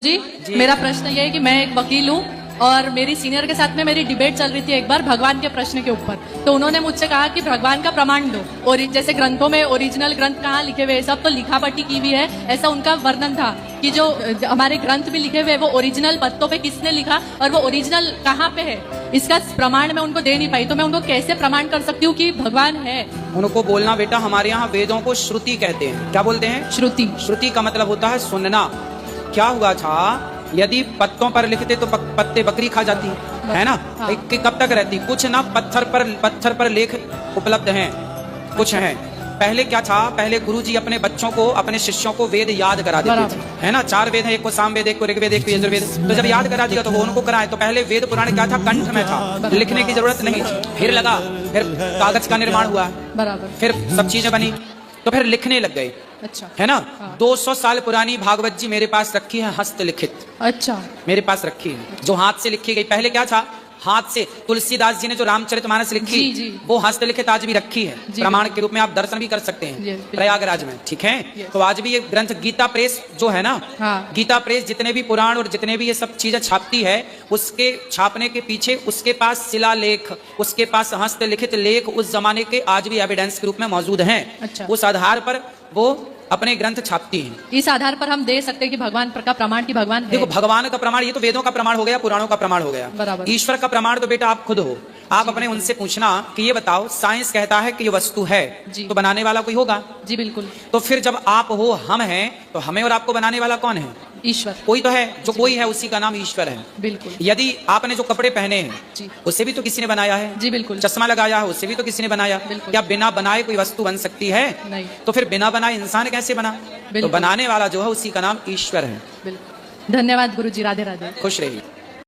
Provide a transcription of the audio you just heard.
जी, मेरा प्रश्न ये है कि मैं एक वकील हूँ और मेरी सीनियर के साथ में मेरी डिबेट चल रही थी एक बार भगवान के प्रश्न के ऊपर। तो उन्होंने मुझसे कहा कि भगवान का प्रमाण दो, और जैसे ग्रंथों में ओरिजिनल ग्रंथ कहाँ लिखे हुए, सब तो लिखापटी की हुई है, ऐसा उनका वर्णन था कि जो हमारे ग्रंथ भी लिखे हुए वो ओरिजिनल पत्तों पे किसने लिखा और वो ओरिजिनल कहाँ पे है, इसका प्रमाण मैं उनको दे नहीं पाई। तो मैं उनको कैसे प्रमाण कर सकती हूँ कि भगवान है? उनको बोलना, बेटा हमारे यहाँ वेदों को श्रुति कहते हैं। क्या बोलते हैं? श्रुति। श्रुति का मतलब होता है सुनना। क्या हुआ था, यदि पत्तों पर लिखते तो पत्ते बकरी खा जाती है ना। हाँ। कि कब तक रहती? कुछ ना पत्थर पर लेख उपलब्ध हैं, कुछ हैं। पहले क्या था, पहले गुरुजी अपने बच्चों को, अपने शिष्यों को वेद याद करा देते थे, है ना। 4 वेद हैं, एक को सामवेद, एक को ऋग्वेद, एक को यजुर्वेद। तो जब याद करा दिया तो वो उनको कराए। तो पहले वेद पुराण क्या था, कंठ में था, लिखने की जरूरत नहीं। फिर लगा, फिर कागज का निर्माण हुआ, बराबर, फिर सब चीजें बनी, तो फिर लिखने लग गए। अच्छा, है ना। हाँ। 200 साल पुरानी भागवत जी मेरे पास रखी है, हस्तलिखित। अच्छा, मेरे पास रखी है। अच्छा। जो हाथ से लिखी गई। पहले क्या था, हाथ से तुलसीदास जी ने जो रामचरितमानस लिखी, वो हस्तलिखित आज भी रखी है, प्रमाण के रूप में आप दर्शन भी कर सकते हैं प्रयागराज में, ठीक है। तो आज भी ये ग्रंथ गीता प्रेस जो है ना, हाँ। गीता प्रेस जितने भी पुराण और जितने भी ये सब चीजें छापती है, उसके छापने के पीछे उसके पास शिलालेख, उसके पास हस्तलिखित लेख उस जमाने के आज भी एविडेंस के रूप में मौजूद हैं। अच्छा। उस आधार पर वो अपने ग्रंथ छापती हैं। इस आधार पर हम दे सकते हैं कि भगवान का प्रमाण की भगवान है। देखो, भगवान का प्रमाण ये तो वेदों का प्रमाण हो गया, पुराणों का प्रमाण हो गया, बराबर। ईश्वर का प्रमाण तो बेटा आप खुद हो। आप अपने उनसे पूछना कि ये बताओ, साइंस कहता है कि ये वस्तु है, तो बनाने वाला कोई होगा। जी बिल्कुल। तो फिर जब आप हो, हम हैं, तो हमें और आपको बनाने वाला कौन है? ईश्वर। कोई तो है, जो कोई है उसी का नाम ईश्वर है। बिल्कुल। यदि आपने जो कपड़े पहने हैं उससे भी तो किसी ने बनाया है। जी बिल्कुल। चश्मा लगाया है उससे भी तो किसी ने बनाया। क्या बिना बनाए कोई वस्तु बन सकती है? नहीं। तो फिर बिना बनाए इंसान कैसे बना? तो बनाने वाला जो है उसी का नाम ईश्वर है। बिल्कुल। धन्यवाद गुरुजी, राधे राधे। खुश रहिए।